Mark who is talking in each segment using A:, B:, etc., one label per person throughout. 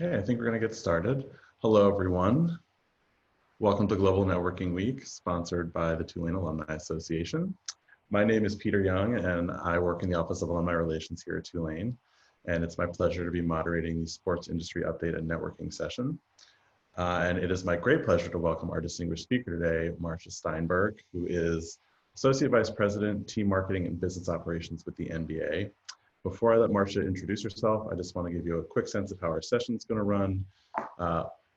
A: Okay, I think we're going to get started. Hello, everyone. Welcome to Global Networking Week, sponsored by the Tulane Alumni Association. My name is Peter Young, and I work in the Office of Alumni Relations here at Tulane. And it's my pleasure to be moderating the Sports Industry Update and Networking session. And it is my great pleasure to welcome our distinguished speaker today, Marcia Steinberg, who is Associate Vice President, Team Marketing and Business Operations with the NBA. Before I let Marcia introduce herself, I just want to give you a quick sense of how our session is going to run.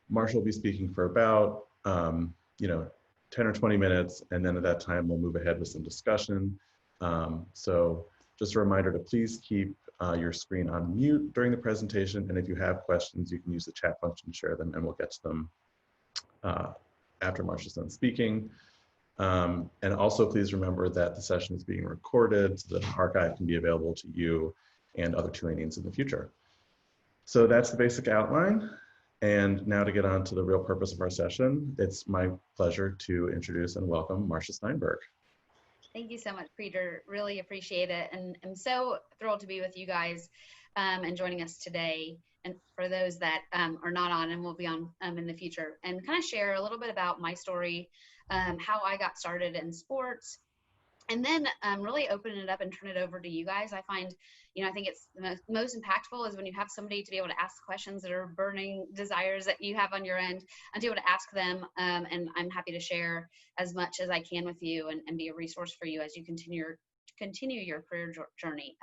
A: Marcia will be speaking for about 10 or 20 minutes, and then at that time we'll move ahead with some discussion. So just a reminder to please keep your screen on mute during the presentation, and if you have questions, you can use the chat function to share them, and we'll get to them after Marcia's done speaking. And also please remember that the session is being recorded so the archive can be available to you and other Tulaneans in the future. So that's the basic outline. And now to get on to the real purpose of our session, it's my pleasure to introduce and welcome Marcia Steinberg.
B: Thank you so much, Peter. Really appreciate it. And I'm so thrilled to be with you guys and joining us today. And for those that are not on and will be on in the future, and kind of share a little bit about my story, how I got started in sports, and then really open it up and turn it over to you guys. I find, I think it's the most impactful is when you have somebody to be able to ask questions that are burning desires that you have on your end and to be able to ask them. And I'm happy to share as much as I can with you and be a resource for you as you continue your career journey.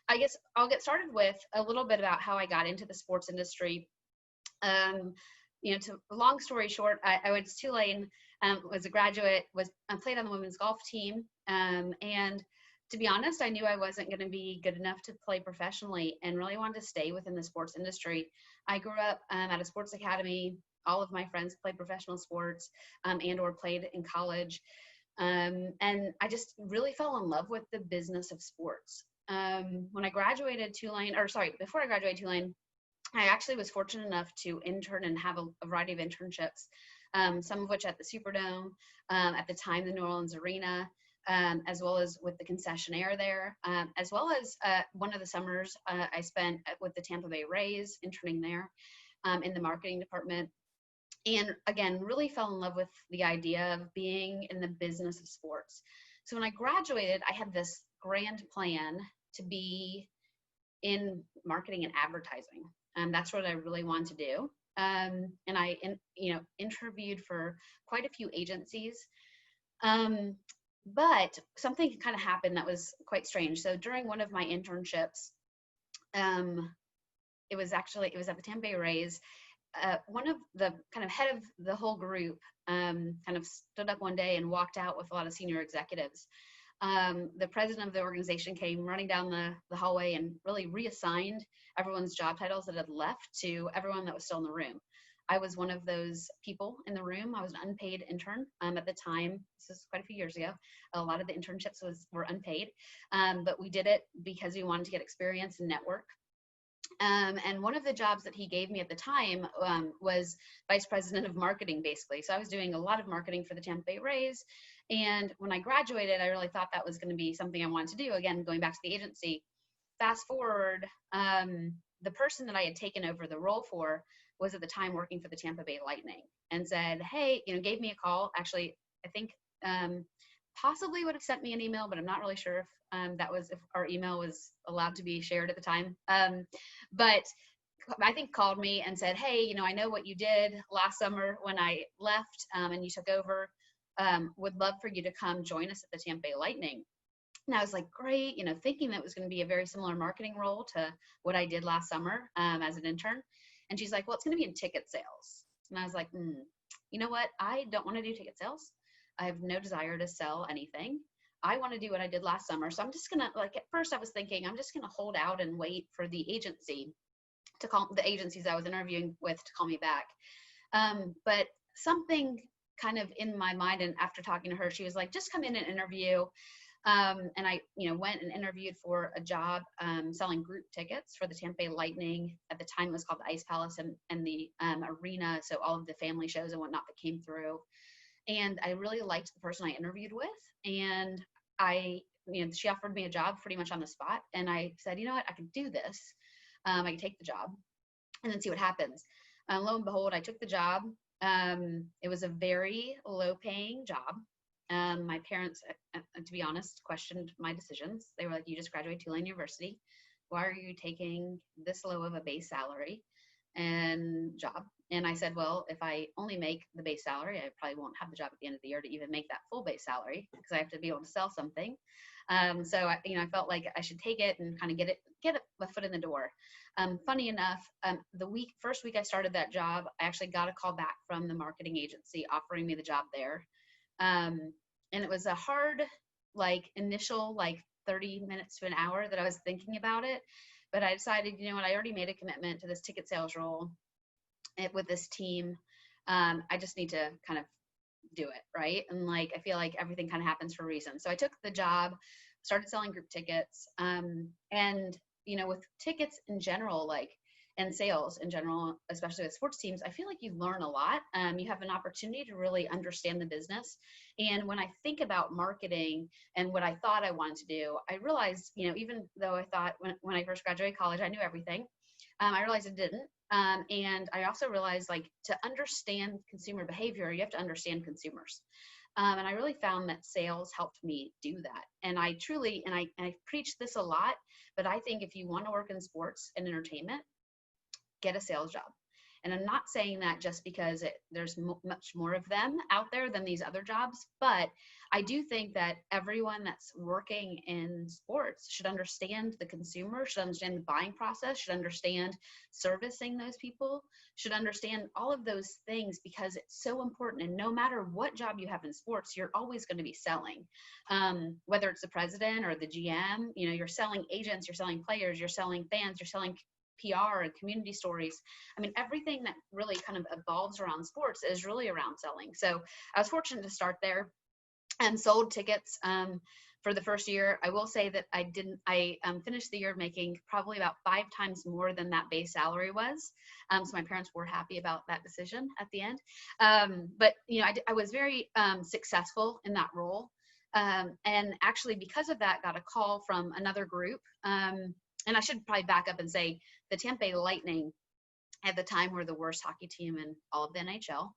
B: I guess I'll get started with a little bit about how I got into the sports industry. To long story short, I went to Tulane, was a graduate, played on the women's golf team, and to be honest, I knew I wasn't going to be good enough to play professionally and really wanted to stay within the sports industry. I grew up at a sports academy. All of my friends played professional sports and or played in college, and I just really fell in love with the business of sports. When I graduated Tulane, before I graduated Tulane, I actually was fortunate enough to intern and have a variety of internships, some of which at the Superdome, at the time the New Orleans Arena, as well as with the concessionaire there, as well as one of the summers I spent with the Tampa Bay Rays, interning there in the marketing department. And again, really fell in love with the idea of being in the business of sports. So when I graduated, I had this grand plan to be in marketing and advertising. That's what I really wanted to do. And I, interviewed for quite a few agencies. But something kind of happened that was quite strange. So during one of my internships, it was at the Tampa Bay Rays. One of the kind of head of the whole group kind of stood up one day and walked out with a lot of senior executives. The president of the organization came running down the hallway and really reassigned everyone's job titles that had left to everyone that was still in the room. I was one of those people in the room. I was an unpaid intern at the time. This is quite a few years ago. A lot of the internships were unpaid, but we did it because we wanted to get experience and network. And one of the jobs that he gave me at the time was vice president of marketing, basically. So I was doing a lot of marketing for the Tampa Bay Rays. And when I graduated, I really thought that was going to be something I wanted to do. Again, going back to the agency. Fast forward, the person that I had taken over the role for was at the time working for the Tampa Bay Lightning and said, hey, gave me a call. Actually, I think possibly would have sent me an email, but I'm not really sure if our email was allowed to be shared at the time. But I think called me and said, hey, I know what you did last summer when I left and you took over. Would love for you to come join us at the Tampa Bay Lightning. And I was like, great, thinking that was going to be a very similar marketing role to what I did last summer as an intern. And she's like, well, it's going to be in ticket sales. And I was like, you know what? I don't want to do ticket sales. I have no desire to sell anything. I want to do what I did last summer. So I'm just going to, at first I was thinking, I'm just going to hold out and wait for the agency to call, the agencies I was interviewing with to call me back. But something kind of in my mind, and after talking to her, she was like, just come in and interview. And I, went and interviewed for a job selling group tickets for the Tampa Bay Lightning. At the time, it was called the Ice Palace and the arena. So all of the family shows and whatnot that came through. And I really liked the person I interviewed with. And she offered me a job pretty much on the spot. And I said, you know what, I can do this. I can take the job. and then see what happens. Lo and behold, I took the job. It was a very low paying job. My parents, to be honest, questioned my decisions. They were like, you just graduated Tulane University. Why are you taking this low of a base salary and job? And I said, well, if I only make the base salary, I probably won't have the job at the end of the year to even make that full base salary, because I have to be able to sell something. So I felt like I should take it and kind of get a foot in the door. Funny enough, the first week I started that job, I actually got a call back from the marketing agency offering me the job there. And it was a hard, initial 30 minutes to an hour that I was thinking about it. But I decided, you know what, I already made a commitment to this ticket sales role with this team. I just need to kind of do it, right? And I feel like everything kind of happens for a reason. So I took the job, started selling group tickets, and with tickets in general, and sales in general, especially with sports teams, I feel like you learn a lot. You have an opportunity to really understand the business. And when I think about marketing and what I thought I wanted to do, I realized, even though I thought when I first graduated college, I knew everything, I realized I didn't. And I also realized, to understand consumer behavior, you have to understand consumers. And I really found that sales helped me do that. And I truly, and I preach this a lot, but I think if you want to work in sports and entertainment, get a sales job. And I'm not saying that just because there's much more of them out there than these other jobs, but I do think that everyone that's working in sports should understand the consumer, should understand the buying process, should understand servicing those people, should understand all of those things, because it's so important. And no matter what job you have in sports, you're always going to be selling. Whether it's the president or the GM, you're selling agents, you're selling players, you're selling fans, you're selling PR and community stories. I mean, everything that really kind of evolves around sports is really around selling. So I was fortunate to start there and sold tickets for the first year. I will say that I finished the year making probably about 5 times more than that base salary was. So my parents were happy about that decision at the end. But I was very successful in that role. And actually, because of that, got a call from another group. And I should probably back up and say the Tampa Bay Lightning at the time were the worst hockey team in all of the NHL.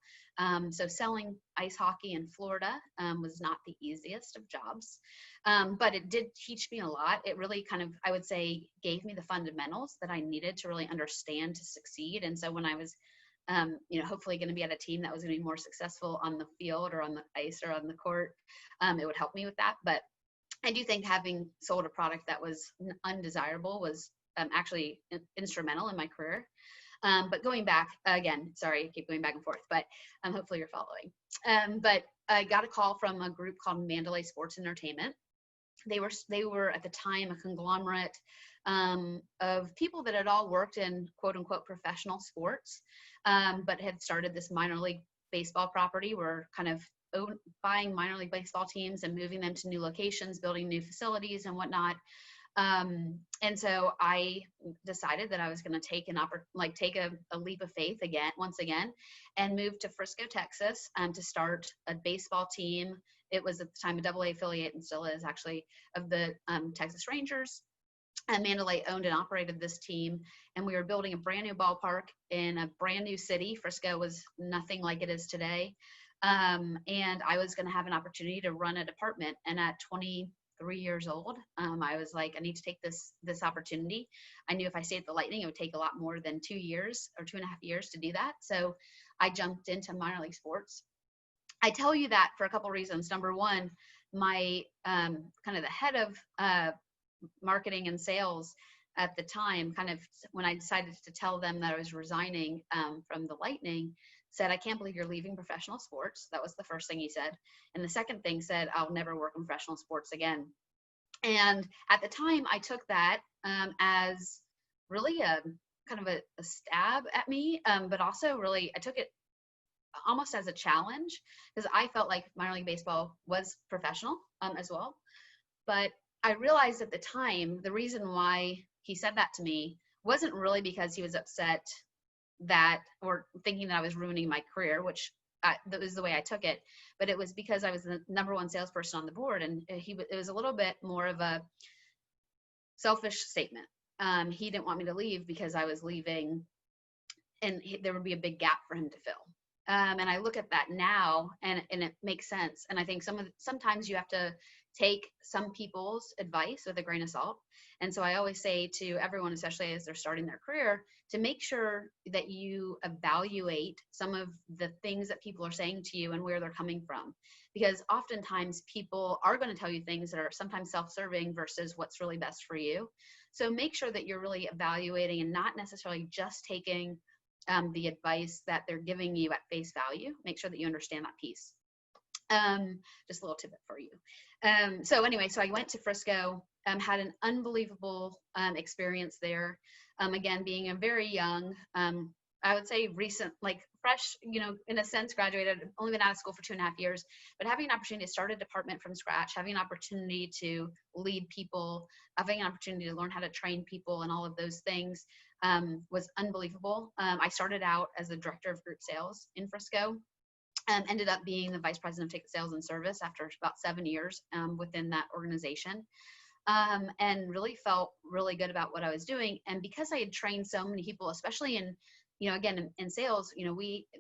B: So selling ice hockey in Florida was not the easiest of jobs, but it did teach me a lot. It really kind of, I would say, gave me the fundamentals that I needed to really understand to succeed. And so when I was, hopefully going to be at a team that was going to be more successful on the field or on the ice or on the court, it would help me with that. But I do think having sold a product that was undesirable was actually instrumental in my career. But going back again, sorry, I keep going back and forth, but hopefully you're following. But I got a call from a group called Mandalay Sports Entertainment. They were at the time a conglomerate of people that had all worked in quote unquote professional sports, but had started this minor league baseball property. Were kind of buying minor league baseball teams and moving them to new locations, building new facilities and whatnot. And so I decided that I was going to take a leap of faith once again, and move to Frisco, Texas, to start a baseball team. It was at the time a AA affiliate, and still is actually, of the Texas Rangers. And Mandalay owned and operated this team, and we were building a brand new ballpark in a brand new city. Frisco was nothing like it is today. And I was going to have an opportunity to run a department. And at 23 years old, I was like, I need to take this opportunity. I knew if I stayed at the Lightning, it would take a lot more than 2 years or 2.5 years to do that. So I jumped into minor league sports. I tell you that for a couple of reasons. Number one, my kind of the head of marketing and sales at the time, kind of when I decided to tell them that I was resigning from the Lightning, said, I can't believe you're leaving professional sports. That was the first thing he said. And the second thing said, I'll never work in professional sports again. And at the time, I took that as really a kind of a stab at me, but also really, I took it almost as a challenge, because I felt like minor league baseball was professional as well. But I realized at the time, the reason why he said that to me wasn't really because he was upset that, or thinking that I was ruining my career, which that was the way I took it, but it was because I was the #1 salesperson on the board, and it was a little bit more of a selfish statement. He didn't want me to leave because I was leaving and there would be a big gap for him to fill. And I look at that now, and it makes sense. And I think sometimes you have to take some people's advice with a grain of salt. And so I always say to everyone, especially as they're starting their career, to make sure that you evaluate some of the things that people are saying to you and where they're coming from. Because oftentimes people are going to tell you things that are sometimes self-serving versus what's really best for you. So make sure that you're really evaluating and not necessarily just taking the advice that they're giving you at face value. Make sure that you understand that piece. Just a little tidbit for you. So I went to Frisco, had an unbelievable experience there. Again, being a very young, I would say recent, like fresh, in a sense, graduated, only been out of school for 2.5 years, but having an opportunity to start a department from scratch, having an opportunity to lead people, having an opportunity to learn how to train people and all of those things was unbelievable. I started out as the director of group sales in Frisco. Ended up being the vice president of ticket sales and service after about 7 years within that organization, and really felt really good about what I was doing. And because I had trained so many people, especially in, again, in sales,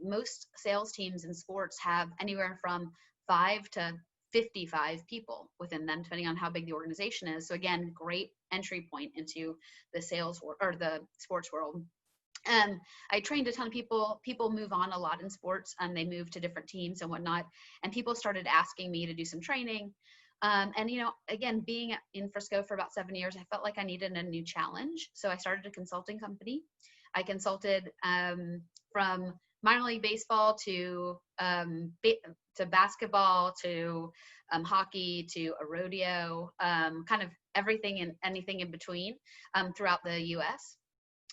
B: most sales teams in sports have anywhere from 5 to 55 people within them, depending on how big the organization is. So again, great entry point into the sales or the sports world. I trained a ton of people. People move on a lot in sports, and they move to different teams and whatnot. And people started asking me to do some training. Again, being in Frisco for about 7 years, I felt like I needed a new challenge. So I started a consulting company. I consulted from minor league baseball to basketball to hockey to a rodeo, kind of everything and anything in between throughout the U.S.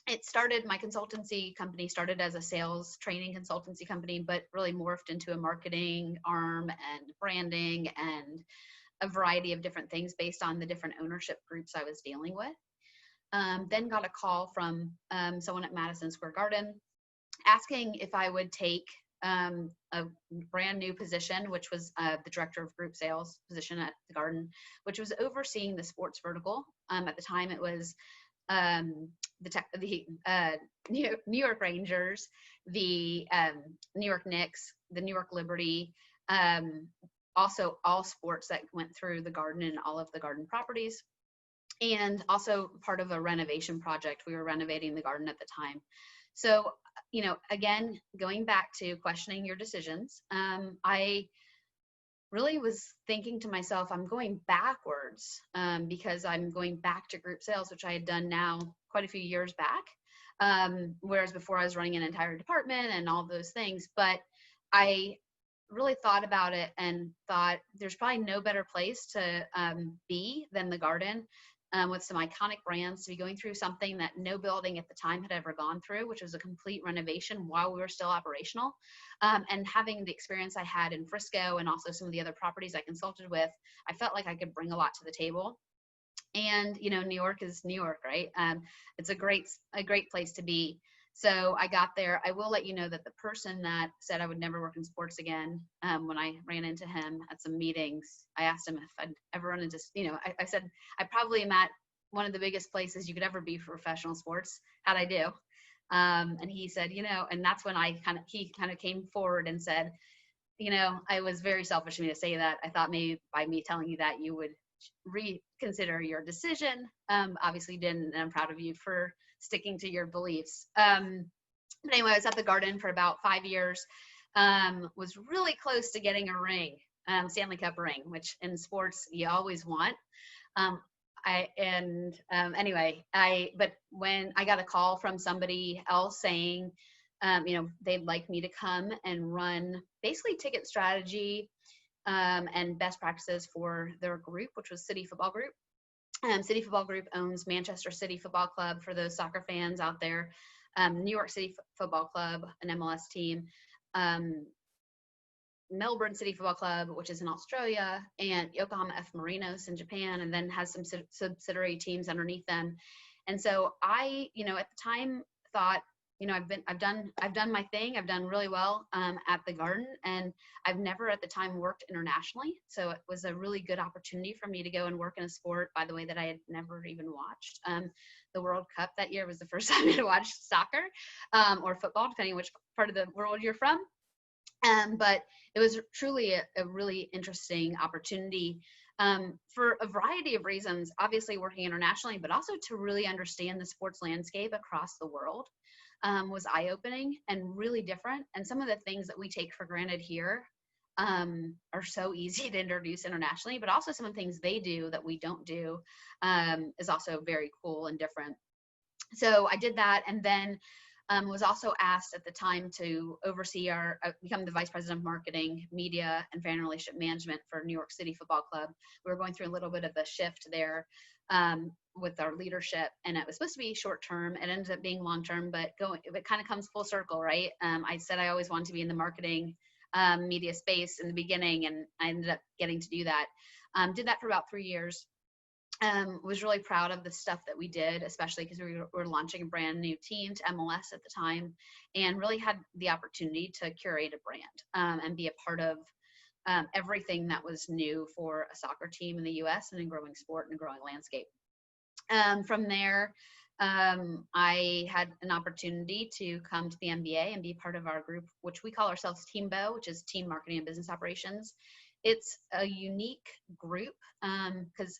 B: My consultancy company started as a sales training consultancy company, but really morphed into a marketing arm and branding and a variety of different things based on the different ownership groups I was dealing with. Then got a call from someone at Madison Square Garden asking if I would take a brand new position, which was the director of group sales position at the Garden, which was overseeing the sports vertical. At the time, it was the New York Rangers, the New York Knicks, the New York Liberty, also all sports that went through the Garden and all of the Garden properties, and also part of a renovation project. We were renovating the Garden at the time. So, again, going back to questioning your decisions, I really was thinking to myself, I'm going backwards because I'm going back to group sales, which I had done now quite a few years back, whereas before I was running an entire department and all those things. But I really thought about it and thought there's probably no better place to be than the Garden, with some iconic brands, to be going through something that no building at the time had ever gone through, which was a complete renovation while we were still operational. And having the experience I had in Frisco and also some of the other properties I consulted with, I felt like I could bring a lot to the table. And, New York is New York, right? It's a great place to be. So I got there. I will let you know that the person that said I would never work in sports again, when I ran into him at some meetings, I asked him if I'd ever run into, I said, I probably am at one of the biggest places you could ever be for professional sports. How'd I do? And he said, and that's when he kind of came forward and said, I was very selfish of me to say that. I thought maybe by me telling you that you would reconsider your decision. Obviously didn't, and I'm proud of you for sticking to your beliefs. But anyway, I was at the Garden for about 5 years, was really close to getting a ring, Stanley Cup ring, which in sports you always want. But when I got a call from somebody else saying, they'd like me to come and run basically ticket strategy and best practices for their group, which was City Football Group. City Football Group owns Manchester City Football Club for those soccer fans out there, New York City Football Club, an MLS team, Melbourne City Football Club, which is in Australia, and Yokohama F. Marinos in Japan, and then has some subsidiary teams underneath them. And so I, at the time thought, I've done my thing. I've done really well at the Garden, and I've never at the time worked internationally. So it was a really good opportunity for me to go and work in a sport, by the way, that I had never even watched. The World Cup that year was the first time I had watched soccer or football, depending which part of the world you're from. But it was truly a really interesting opportunity for a variety of reasons, obviously working internationally, but also to really understand the sports landscape across the world was eye-opening and really different. And some of the things that we take for granted here are so easy to introduce internationally, but also some of the things they do that we don't do is also very cool and different. So I did that, and then was also asked at the time to oversee become the vice president of marketing, media, and fan relationship management for New York City Football Club. We were going through a little bit of a shift there with our leadership, and it was supposed to be short term. It ended up being long term, but it kind of comes full circle, right? I said I always wanted to be in the marketing media space in the beginning, and I ended up getting to do that. Did that for about 3 years. Was really proud of the stuff that we did, especially because we were launching a brand new team to MLS at the time, and really had the opportunity to curate a brand and be a part of everything that was new for a soccer team in the US and a growing sport and a growing landscape. From there, I had an opportunity to come to the MBA and be part of our group, which we call ourselves TeamBO, which is Team Marketing and Business Operations. It's a unique group because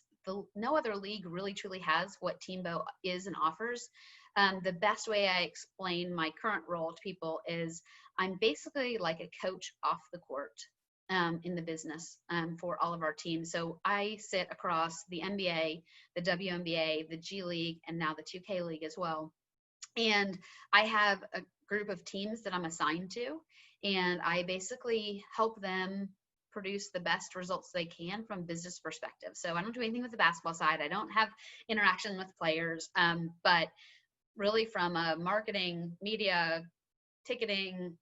B: no other league really truly has what TeamBO is and offers. The best way I explain my current role to people is I'm basically like a coach off the court in the business for all of our teams. So I sit across the NBA, the WNBA, the G League, and now the 2K League as well. And I have a group of teams that I'm assigned to, and I basically help them produce the best results they can from business perspective. So I don't do anything with the basketball side. I don't have interaction with players, but really from a marketing, media, ticketing,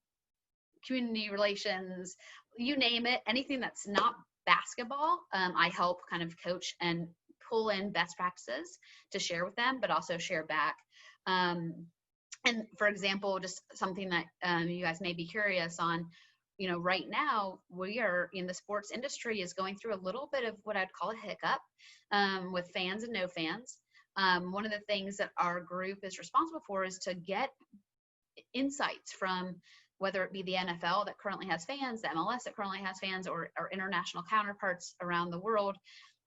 B: community relations, you name it, anything that's not basketball, I help kind of coach and pull in best practices to share with them, but also share back. And for example, just something that you guys may be curious on, right now we are in the sports industry is going through a little bit of what I'd call a hiccup with fans and no fans. One of the things that our group is responsible for is to get insights from whether it be the NFL that currently has fans, the MLS that currently has fans, or international counterparts around the world,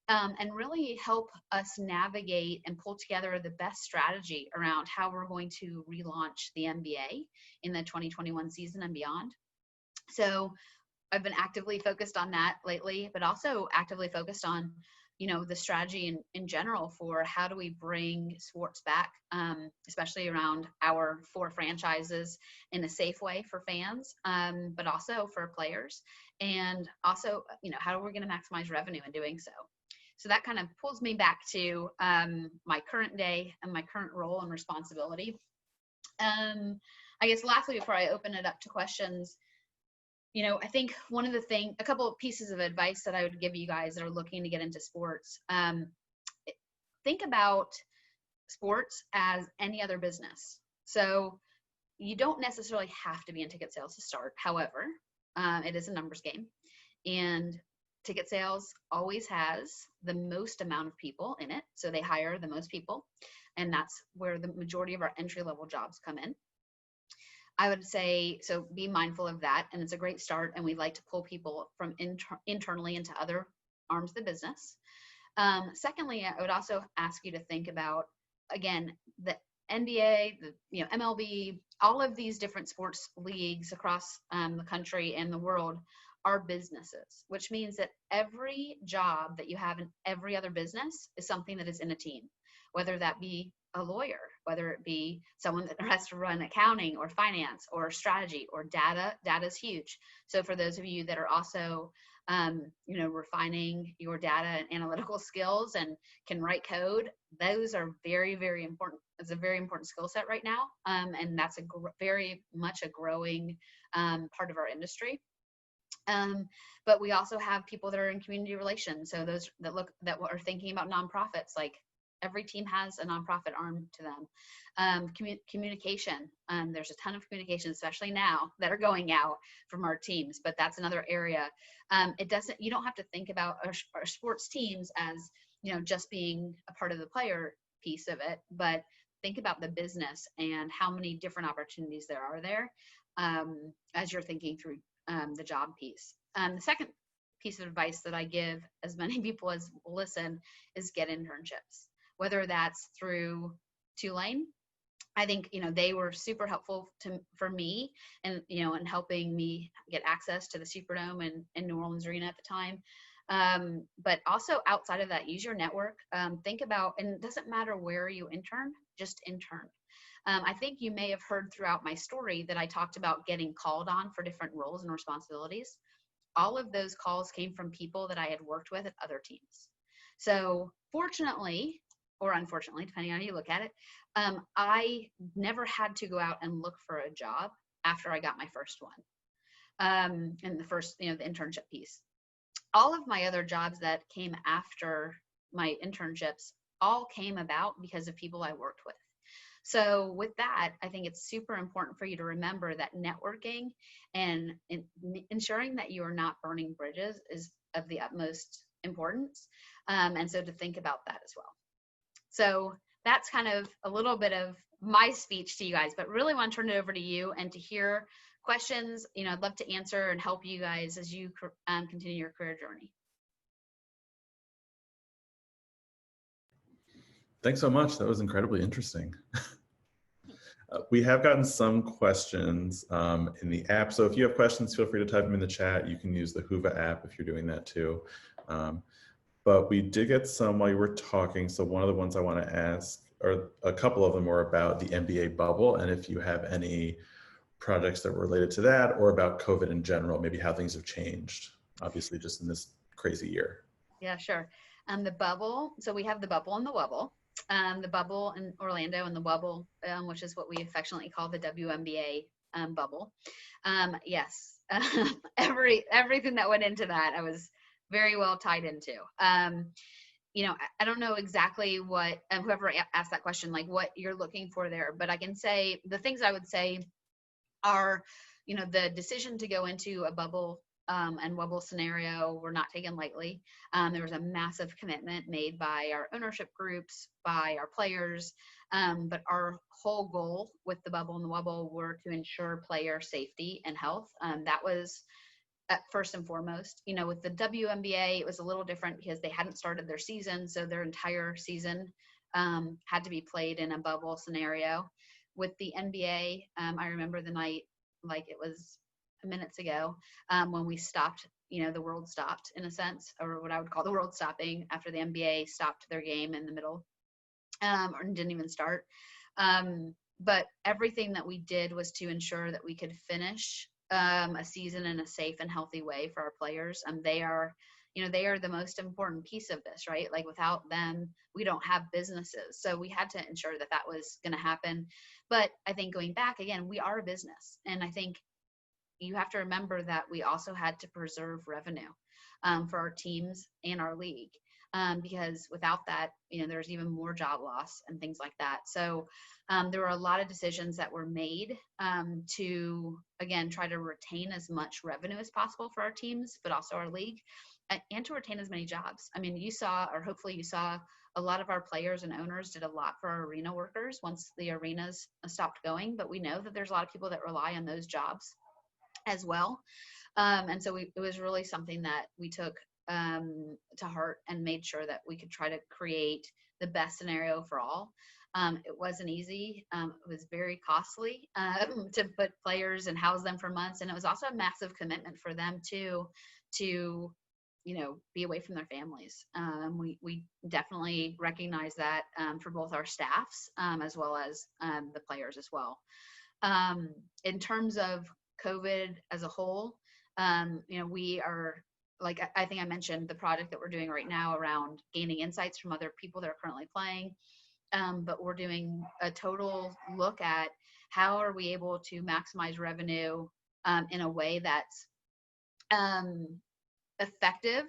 B: and really help us navigate and pull together the best strategy around how we're going to relaunch the NBA in the 2021 season and beyond. So I've been actively focused on that lately, but also actively focused on, the strategy in general for how do we bring sports back, especially around our 4 franchises in a safe way for fans, but also for players. And also, how are we going to maximize revenue in doing so? So that kind of pulls me back to my current day and my current role and responsibility. I guess lastly, before I open it up to questions, I think a couple of pieces of advice that I would give you guys that are looking to get into sports, think about sports as any other business. So you don't necessarily have to be in ticket sales to start. However, it is a numbers game, and ticket sales always has the most amount of people in it. So they hire the most people, and that's where the majority of our entry-level jobs come in. I would say, so be mindful of that. And it's a great start. And we like to pull people from internally into other arms of the business. Secondly, I would also ask you to think about, again, the NBA, the MLB, all of these different sports leagues across the country and the world are businesses, which means that every job that you have in every other business is something that is in a team, whether that be a lawyer, whether it be someone that has to run accounting or finance or strategy or data. Data is huge. So for those of you that are also, refining your data and analytical skills and can write code, those are very, very important. It's a very important skill set right now. And that's very much a growing part of our industry. But we also have people that are in community relations. So those that are thinking about nonprofits, like every team has a nonprofit arm to them. Communication. There's a ton of communication, especially now, that are going out from our teams, but that's another area. You don't have to think about our sports teams as, just being a part of the player piece of it, but think about the business and how many different opportunities there are there, as you're thinking through the job piece. The second piece of advice that I give as many people as will listen is get internships, whether that's through Tulane. I think, they were super helpful for me and, in helping me get access to the Superdome and New Orleans Arena at the time. But also outside of that, use your network. Think about, and it doesn't matter where you intern, just intern. I think you may have heard throughout my story that I talked about getting called on for different roles and responsibilities. All of those calls came from people that I had worked with at other teams. So fortunately, or unfortunately, depending on how you look at it, I never had to go out and look for a job after I got my first one. And the first, the internship piece. All of my other jobs that came after my internships all came about because of people I worked with. So with that, I think it's super important for you to remember that networking and ensuring that you are not burning bridges is of the utmost importance. And so to think about that as well. So that's kind of a little bit of my speech to you guys, but really want to turn it over to you and to hear questions. I'd love to answer and help you guys as you continue your career journey.
A: Thanks so much. That was incredibly interesting. We have gotten some questions in the app. So if you have questions, feel free to type them in the chat. You can use the Whova app if you're doing that too. But we did get some while you were talking. So one of the ones I want to ask, or a couple of them, were about the MBA bubble, and if you have any projects that were related to that, or about COVID in general, maybe how things have changed, obviously, just in this crazy year.
B: Yeah, sure. The bubble, so we have the bubble and the wubble. The bubble in Orlando and the wubble, which is what we affectionately call the WNBA bubble. Yes, everything that went into that, I was very well tied into. I don't know exactly what, whoever asked that question, like what you're looking for there, but I can say the things I would say are, the decision to go into a bubble and wubble scenario were not taken lightly. There was a massive commitment made by our ownership groups, by our players, but our whole goal with the bubble and the wubble were to ensure player safety and health. That was first and foremost. With the WNBA, it was a little different because they hadn't started their season, so their entire season had to be played in a bubble scenario. With the NBA, I remember the night like it was minutes ago, when we stopped, the world stopped in a sense, or what I would call the world stopping after the NBA stopped their game in the middle, or didn't even start. But everything that we did was to ensure that we could finish a season in a safe and healthy way for our players. They are the most important piece of this, right? Like without them, we don't have businesses. So we had to ensure that that was going to happen. But I think going back again, we are a business. And I think you have to remember that we also had to preserve revenue for our teams and our league. Because without that, there's even more job loss and things like that. So there were a lot of decisions that were made to, again, try to retain as much revenue as possible for our teams, but also our league, and to retain as many jobs. I mean, you saw, or hopefully you saw, a lot of our players and owners did a lot for our arena workers once the arenas stopped going, but we know that there's a lot of people that rely on those jobs as well. And so it was really something that we took to heart and made sure that we could try to create the best scenario for all. It wasn't easy. It was very costly to put players and house them for months. And it was also a massive commitment for them too, to be away from their families. We definitely recognize that for both our staffs as well as the players as well. In terms of COVID as a whole, we are, like I think I mentioned, the project that we're doing right now around gaining insights from other people that are currently playing. But we're doing a total look at how are we able to maximize revenue in a way that's effective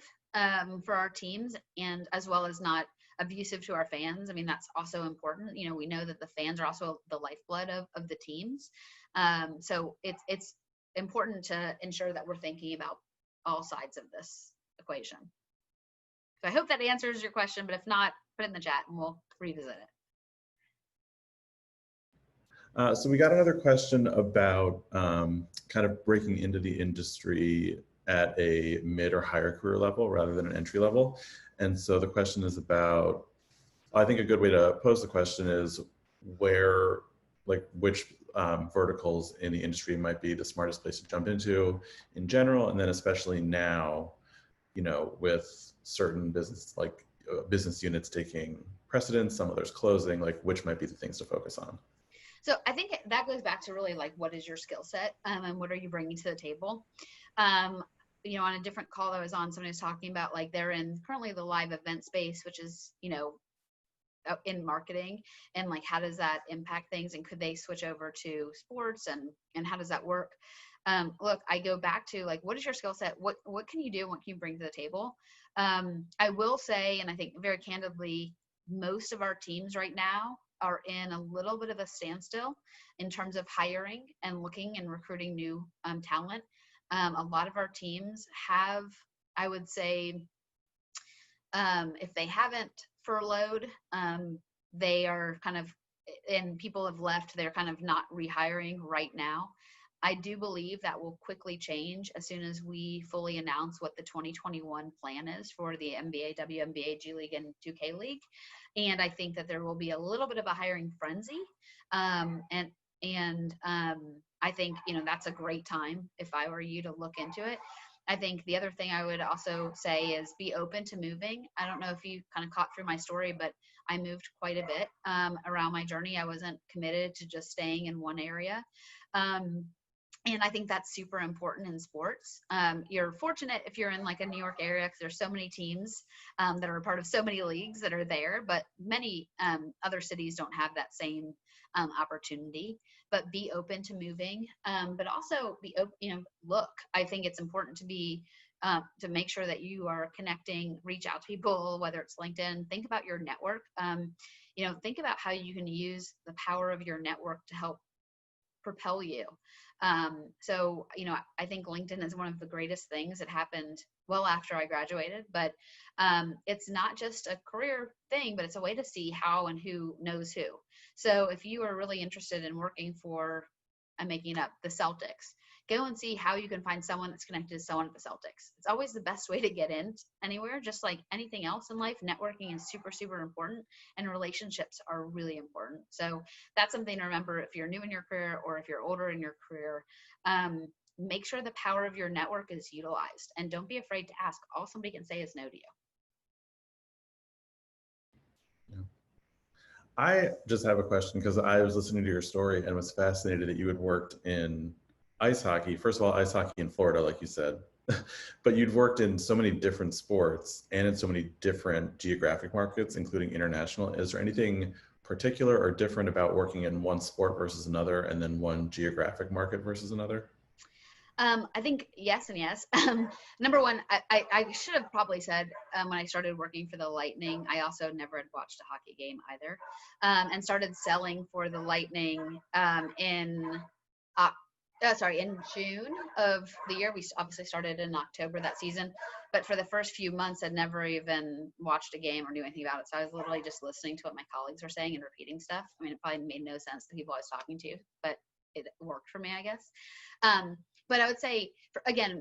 B: for our teams, and as well as not abusive to our fans. I mean, that's also important. You know, we know that the fans are also the lifeblood of the teams. So it's important to ensure that we're thinking about all sides of this equation. So I hope that answers your question, but if not, put it in the chat and we'll revisit it.
A: So we got another question about kind of breaking into the industry at a mid or higher career level rather than an entry level. And so the question is about, I think a good way to pose the question is where, like which verticals in the industry might be the smartest place to jump into in general, and then especially now, you know, with certain business units taking precedence, some others closing, like which might be the things to focus on.
B: So I think that goes back to really like, what is your skill set and what are you bringing to the table? You know, on a different call I was on, somebody was talking about like they're in currently the live event space, which is, you know, in marketing, and like how does that impact things, and could they switch over to sports, and how does that work? Look, I go back to like, what is your skill set? What can you do? What can you bring to the table? I will say, and I think very candidly, most of our teams right now are in a little bit of a standstill in terms of hiring and looking and recruiting new talent. A lot of our teams have, I would say, if they haven't furloughed, they are kind of, and people have left, they're kind of not rehiring right now. I do believe that will quickly change as soon as we fully announce what the 2021 plan is for the NBA, WNBA, G League, and 2K League. And I think that there will be a little bit of a hiring frenzy. And I think, you know, that's a great time if I were you to look into it. I think the other thing I would also say is be open to moving. I don't know if you kind of caught through my story, but I moved quite a bit around my journey. I wasn't committed to just staying in one area. And I think that's super important in sports. You're fortunate if you're in like a New York area, because there's so many teams that are a part of so many leagues that are there, but many other cities don't have that same opportunity. But be open to moving, but also be open, you know, look, I think it's important to be to make sure that you are connecting, reach out to people, whether it's LinkedIn, think about your network, you know, think about how you can use the power of your network to help propel you. So, you know, I think LinkedIn is one of the greatest things that happened well after I graduated, but it's not just a career thing, but it's a way to see how and who knows who. So if you are really interested in working for, I'm making up, the Celtics, go and see how you can find someone that's connected to someone at the Celtics. It's always the best way to get in anywhere. Just like anything else in life, networking is super, super important, and relationships are really important. So that's something to remember if you're new in your career or if you're older in your career. Make sure the power of your network is utilized, and don't be afraid to ask. All somebody can say is no to you.
A: I just have a question because I was listening to your story and was fascinated that you had worked in ice hockey. First of all, ice hockey in Florida, like you said, but you'd worked in so many different sports and in so many different geographic markets, including international. Is there anything particular or different about working in one sport versus another, and then one geographic market versus another?
B: I think yes and yes. Number one, I should have probably said when I started working for the Lightning, I also never had watched a hockey game either, and started selling for the Lightning in June of the year. We obviously started in October that season, but for the first few months, I'd never even watched a game or knew anything about it. So I was literally just listening to what my colleagues were saying and repeating stuff. I mean, it probably made no sense to people I was talking to, but it worked for me, I guess. But I would say,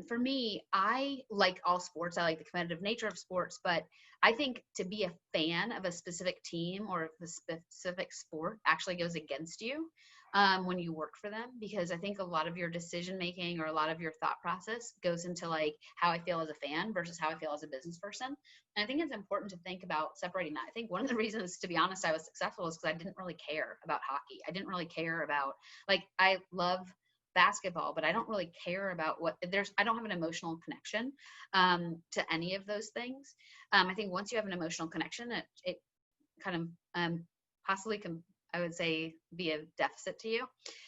B: for me, I like all sports. I like the competitive nature of sports, but I think to be a fan of a specific team or a specific sport actually goes against you when you work for them, because I think a lot of your decision making or a lot of your thought process goes into like how I feel as a fan versus how I feel as a business person. And I think it's important to think about separating that. I think one of the reasons, to be honest, I was successful is because I didn't really care about hockey. I didn't really care about, like, I love basketball, but I don't really care about I don't have an emotional connection to any of those things. I think once you have an emotional connection, it kind of possibly can, I would say, be a deficit to you.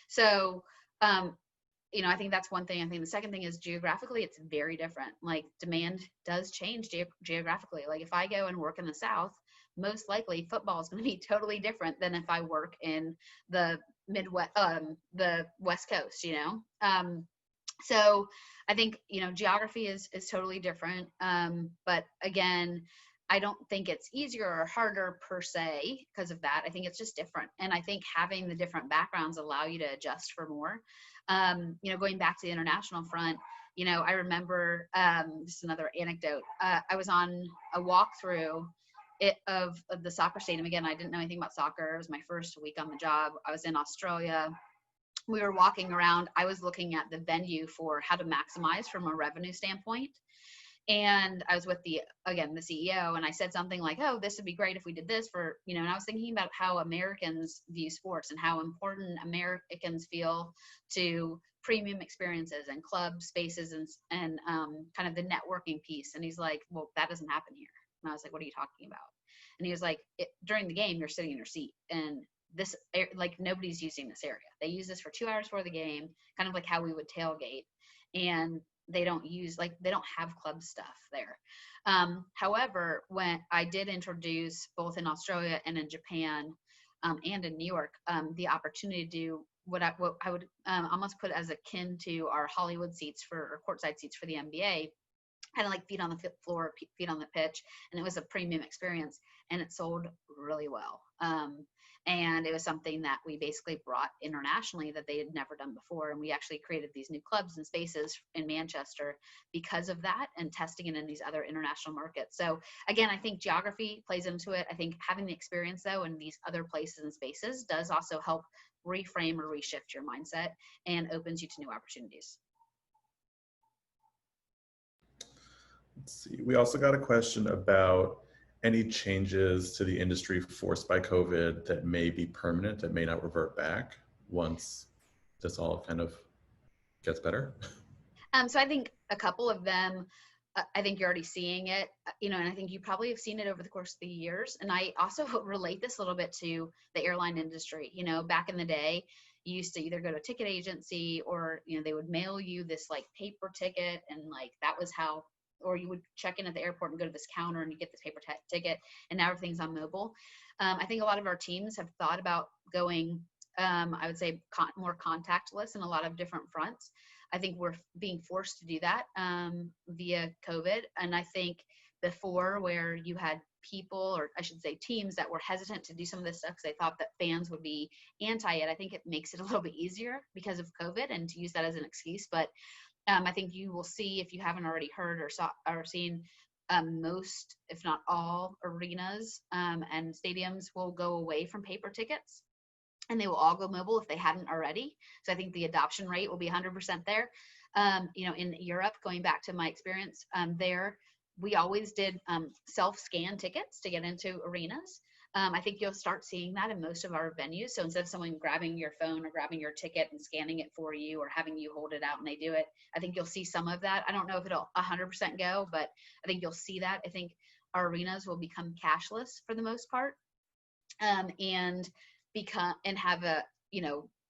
B: So, you know, I think that's one thing. I think the second thing is geographically, it's very different. Like demand does change geographically. Like if I go and work in the South, most likely football is going to be totally different than if I work in the Midwest, the West Coast, So I think, geography is totally different. But again, I don't think it's easier or harder per se because of that. I think it's just different. And I think having the different backgrounds allow you to adjust for more. Going back to the international front, I remember just another anecdote. I was on a walkthrough of the soccer stadium. Again, I didn't know anything about soccer. It was my first week on the job. I was in Australia. We were walking around. I was looking at the venue for how to maximize from a revenue standpoint. And I was with the CEO, and I said something like, oh, this would be great if we did this for, and I was thinking about how Americans view sports and how important Americans feel to premium experiences and club spaces and kind of the networking piece. And he's like, well, that doesn't happen here. And I was like, what are you talking about? And he was like, during the game, you're sitting in your seat, and this, like, nobody's using this area. They use this for 2 hours before the game, kind of like how we would tailgate. And they don't have club stuff there. However, when I did introduce both in Australia and in Japan and in New York, the opportunity to do what I would almost put as akin to our Hollywood seats or courtside seats for the NBA, kind of like feet on the floor, feet on the pitch. And it was a premium experience, and it sold really well. And it was something that we basically brought internationally that they had never done before. And we actually created these new clubs and spaces in Manchester because of that, and testing it in these other international markets. So again, I think geography plays into it. I think having the experience though in these other places and spaces does also help reframe or reshift your mindset and opens you to new opportunities.
A: Let's see. We also got a question about any changes to the industry forced by COVID that may be permanent, that may not revert back once this all kind of gets better?
B: So I think a couple of them, I think you're already seeing it, and I think you probably have seen it over the course of the years. And I also relate this a little bit to the airline industry. Back in the day, you used to either go to a ticket agency or, they would mail you this like paper ticket, and like that was how, or you would check in at the airport and go to this counter and you get this paper ticket, and now everything's on mobile. I think a lot of our teams have thought about going, I would say more contactless in a lot of different fronts. I think we're being forced to do that via COVID. And I think before, where you had people, or I should say teams, that were hesitant to do some of this stuff because they thought that fans would be anti it, I think it makes it a little bit easier because of COVID and to use that as an excuse. But I think you will see, if you haven't already heard or seen, most, if not all, arenas and stadiums will go away from paper tickets, and they will all go mobile if they hadn't already. So I think the adoption rate will be 100% there. In Europe, going back to my experience there, we always did self-scan tickets to get into arenas. I think you'll start seeing that in most of our venues. So instead of someone grabbing your phone or grabbing your ticket and scanning it for you, or having you hold it out and they do it, I think you'll see some of that. I don't know if it'll 100% go, but I think you'll see that. I think our arenas will become cashless for the most part, and have a,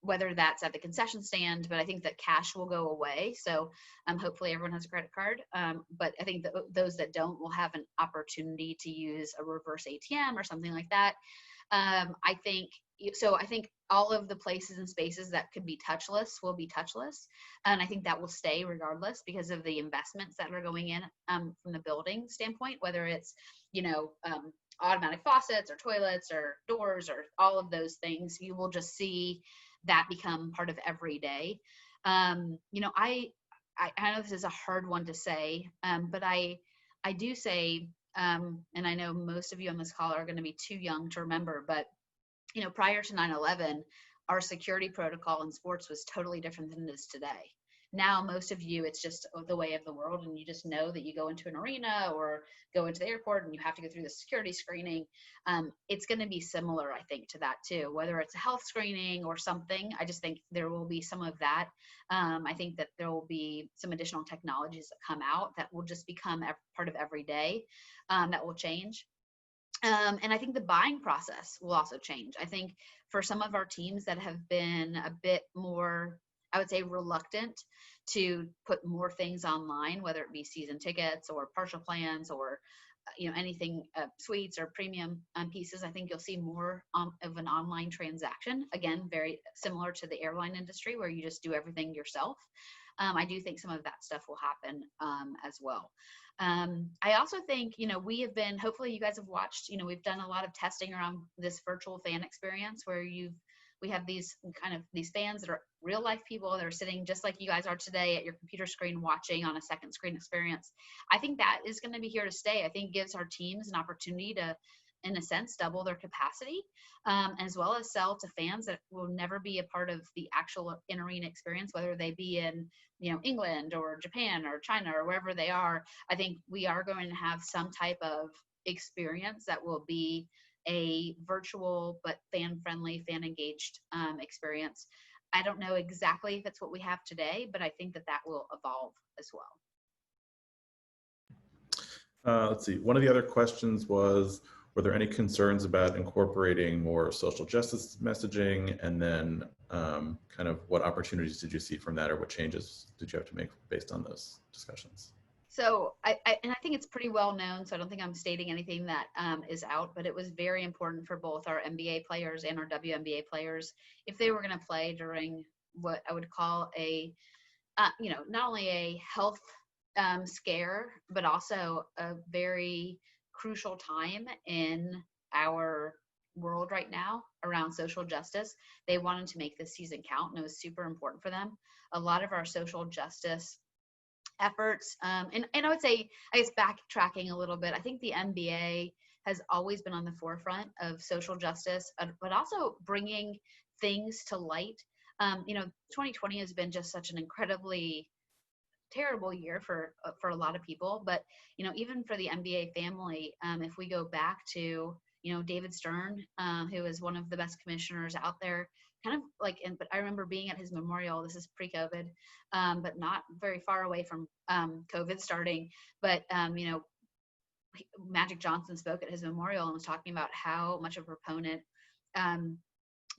B: whether that's at the concession stand, but I think that cash will go away. So hopefully everyone has a credit card. But I think that those that don't will have an opportunity to use a reverse ATM or something like that. I think all of the places and spaces that could be touchless will be touchless. And I think that will stay regardless because of the investments that are going in from the building standpoint, whether it's, automatic faucets or toilets or doors or all of those things. You will just see that become part of every day. I know this is a hard one to say, but I do say, and I know most of you on this call are going to be too young to remember, but prior to 9/11, our security protocol in sports was totally different than it is today. Now, most of you, it's just the way of the world, and you just know that you go into an arena or go into the airport and you have to go through the security screening. It's going to be similar, I think, to that too, whether it's a health screening or something. I just think there will be some of that. I think that there will be some additional technologies that come out that will just become part of every day, that will change. And I think the buying process will also change. I think for some of our teams that have been a bit more, I would say, reluctant to put more things online, whether it be season tickets or partial plans or anything suites or premium pieces. I think you'll see more of an online transaction. Again, very similar to the airline industry where you just do everything yourself. I do think some of that stuff will happen as well. I also think, we have been, hopefully you guys have watched, we've done a lot of testing around this virtual fan experience where we have these fans that are real life people that are sitting just like you guys are today at your computer screen watching on a second screen experience. I think that is going to be here to stay. I think it gives our teams an opportunity to, in a sense, double their capacity, as well as sell to fans that will never be a part of the actual in-arena experience, whether they be in, England or Japan or China or wherever they are. I think we are going to have some type of experience that will be a virtual but fan-friendly, fan-engaged experience. I don't know exactly if it's what we have today, but I think that will evolve as well.
A: Let's see. One of the other questions was, were there any concerns about incorporating more social justice messaging? And then kind of what opportunities did you see from that, or what changes did you have to make based on those discussions?
B: So I think it's pretty well known, so I don't think I'm stating anything that is out, but it was very important for both our MBA players and our WNBA players, if they were going to play during what I would call not only a health scare, but also a very crucial time in our world right now around social justice. They wanted to make this season count, and it was super important for them. A lot of our social justice efforts, and I would say, I guess backtracking a little bit, I think the NBA has always been on the forefront of social justice, but also bringing things to light. 2020 has been just such an incredibly terrible year for a lot of people, but even for the NBA family, if we go back to David Stern, who is one of the best commissioners out there, but I remember being at his memorial. This is pre-COVID, but not very far away from COVID starting. But Magic Johnson spoke at his memorial and was talking about how much of a proponent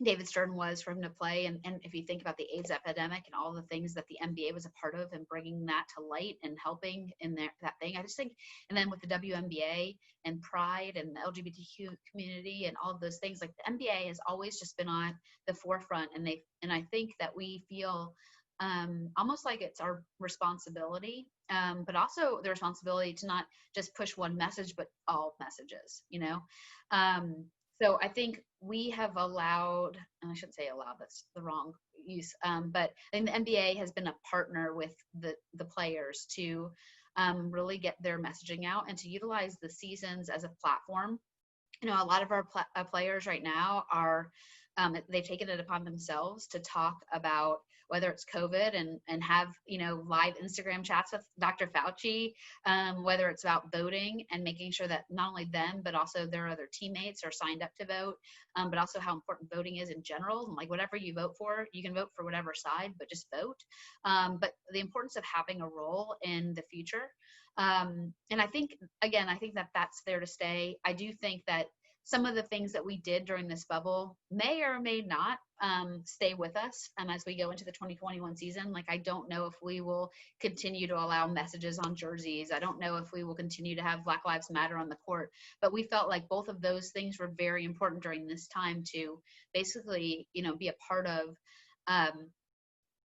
B: David Stern was for him to play. And if you think about the AIDS epidemic and all the things that the NBA was a part of and bringing that to light and helping in that thing, I just think, and then with the WNBA and Pride and the LGBTQ community and all of those things, like the NBA has always just been on the forefront. And I think that we feel almost like it's our responsibility, but also the responsibility to not just push one message, but all messages, So I think we have allowed, and I shouldn't say allowed, that's the wrong use, but I think the NBA has been a partner with the players to really get their messaging out and to utilize the seasons as a platform. A lot of our players right now are, they've taken it upon themselves to talk about whether it's COVID and have, live Instagram chats with Dr. Fauci, whether it's about voting and making sure that not only them, but also their other teammates are signed up to vote, but also how important voting is in general. And like whatever you vote for, you can vote for whatever side, but just vote. But the importance of having a role in the future. And I think that that's there to stay. I do think that some of the things that we did during this bubble may or may not stay with us as we go into the 2021 season. Like, I don't know if we will continue to allow messages on jerseys. I don't know if we will continue to have Black Lives Matter on the court, but we felt like both of those things were very important during this time to basically, be a part of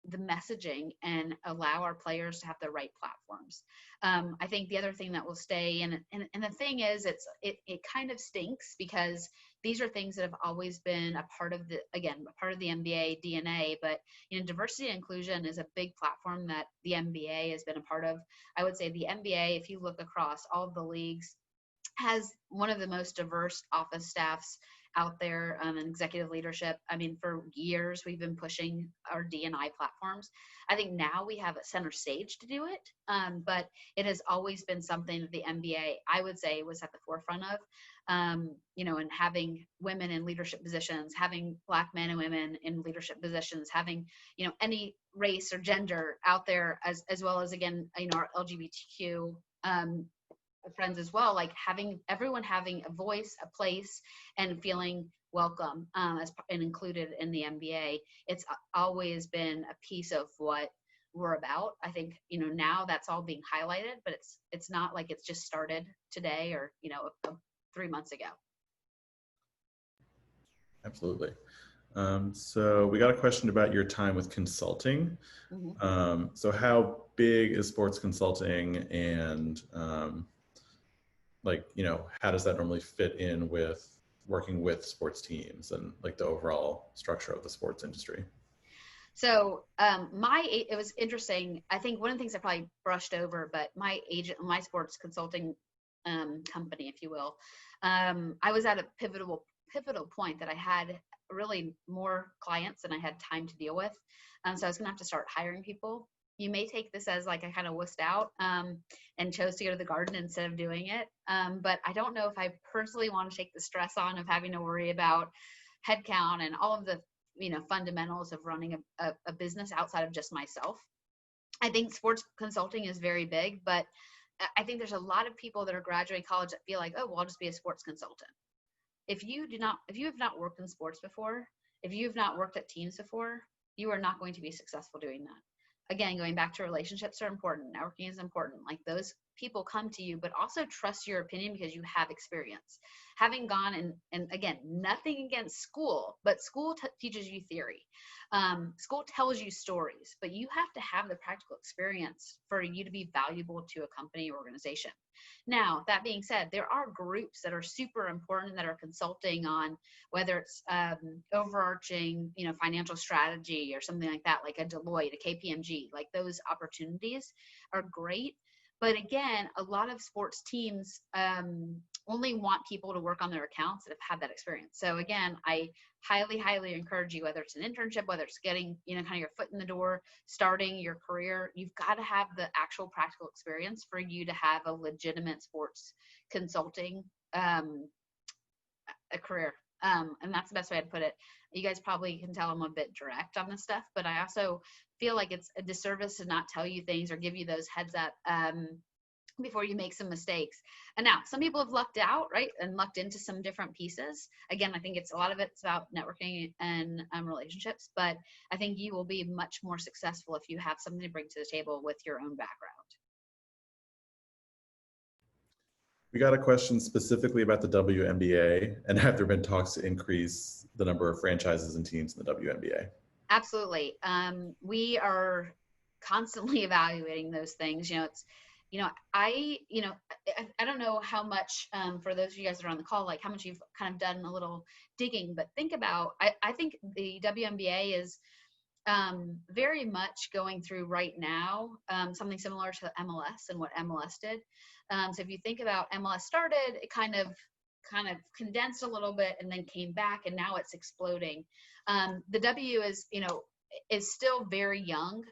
B: the messaging and allow our players to have the right platforms. I think the other thing that will stay, and the thing is, it kind of stinks because these are things that have always been a part of the NBA DNA, but diversity and inclusion is a big platform that the NBA has been a part of. I would say the NBA, if you look across all of the leagues, has one of the most diverse office staffs out there, and executive leadership. I mean, for years, we've been pushing our D&I platforms. I think now we have a center stage to do it, but it has always been something that the NBA, I would say, was at the forefront of, and having women in leadership positions, having Black men and women in leadership positions, having, any race or gender out there, as well as, again, our LGBTQ friends as well, like everyone having a voice, a place, and feeling welcome and included in the NBA. It's always been a piece of what we're about. I think, now that's all being highlighted, but it's not like it's just started today or, 3 months ago.
A: Absolutely. So we got a question about your time with consulting.
B: Mm-hmm.
A: So how big is sports consulting, and how does that normally fit in with working with sports teams and like the overall structure of the sports industry?
B: So it was interesting. I think one of the things I probably brushed over, but my sports consulting company, if you will, I was at a pivotal point that I had really more clients than I had time to deal with. So I was going to have to start hiring people. You may take this as like I kind of wussed out and chose to go to the garden instead of doing it. But I don't know if I personally want to take the stress on of having to worry about headcount and all of the fundamentals of running a business outside of just myself. I think sports consulting is very big, but I think there's a lot of people that are graduating college that feel like, oh, well, I'll just be a sports consultant. If you have not worked in sports before, if you have not worked at teams before, you are not going to be successful doing that. Again, going back to relationships are important. Networking is important. Like those people come to you, but also trust your opinion because you have experience. Having gone and again, nothing against school, but school teaches you theory. School tells you stories, but you have to have the practical experience for you to be valuable to a company or organization. Now, that being said, there are groups that are super important that are consulting on whether it's overarching, financial strategy or something like that, like a Deloitte, a KPMG, like those opportunities are great. But again, a lot of sports teams only want people to work on their accounts that have had that experience. So again, I highly, highly encourage you, whether it's an internship, whether it's getting, kind of your foot in the door, starting your career, you've got to have the actual practical experience for you to have a legitimate sports consulting a career. And that's the best way to put it. You guys probably can tell I'm a bit direct on this stuff, but I also feel like it's a disservice to not tell you things or give you those heads up before you make some mistakes. And now some people have lucked out, right? And lucked into some different pieces. Again, I think a lot of it's about networking and relationships, but I think you will be much more successful if you have something to bring to the table with your own background.
A: We got a question specifically about the WNBA, and have there been talks to increase the number of franchises and teams in the WNBA?
B: Absolutely. We are constantly evaluating those things. I don't know how much, for those of you guys that are on the call, like how much you've kind of done a little digging, but think about, I think the WNBA is very much going through right now something similar to MLS and what MLS did. So if you think about MLS started, it kind of condensed a little bit and then came back, and now it's exploding. The W is still very young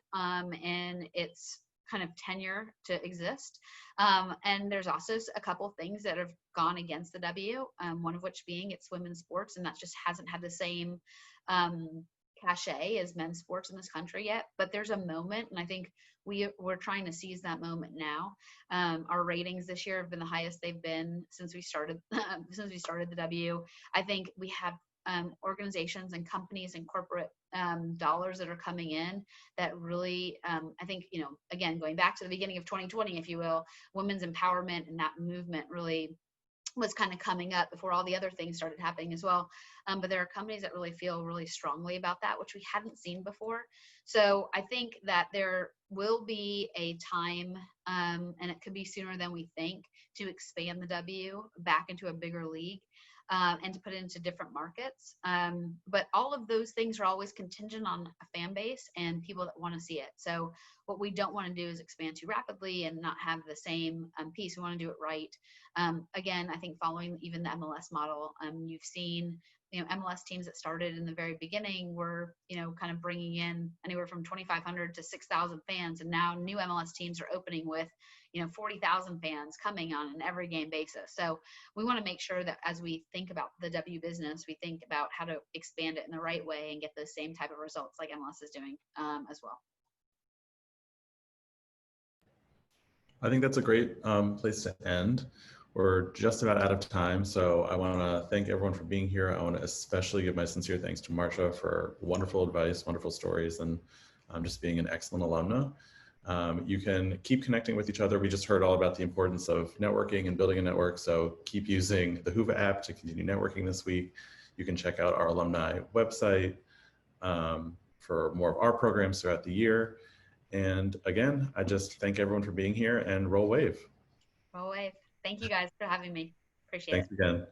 B: in its kind of tenure to exist. And there's also a couple things that have gone against the W, one of which being it's women's sports, and that just hasn't had the same cachet as men's sports in this country yet. But there's a moment, and I think we're trying to seize that moment now. Our ratings this year have been the highest they've been since we started the W. I think we have organizations and companies and corporate dollars that are coming in that really, I think, again, going back to the beginning of 2020, if you will, women's empowerment and that movement really was kind of coming up before all the other things started happening as well. But there are companies that really feel really strongly about that, which we hadn't seen before. So I think that there will be a time, and it could be sooner than we think, to expand the W back into a bigger league. And to put it into different markets. But all of those things are always contingent on a fan base and people that want to see it. So what we don't want to do is expand too rapidly and not have the same piece. We want to do it right. Again, I think following even the MLS model, you've seen MLS teams that started in the very beginning were, kind of bringing in anywhere from 2,500 to 6,000 fans. And now new MLS teams are opening with, 40,000 fans coming on an every game basis. So we want to make sure that as we think about the W business, we think about how to expand it in the right way and get the same type of results like MLS is doing as well.
A: I think that's a great place to end. We're just about out of time, so I want to thank everyone for being here. I want to especially give my sincere thanks to Marcia for wonderful advice, wonderful stories, and just being an excellent alumna. You can keep connecting with each other. We just heard all about the importance of networking and building a network. So keep using the Whova app to continue networking this week. You can check out our alumni website for more of our programs throughout the year. And again, I just thank everyone for being here, and roll wave.
B: Roll wave. Thank you guys for having me. Appreciate it.
A: Thanks again.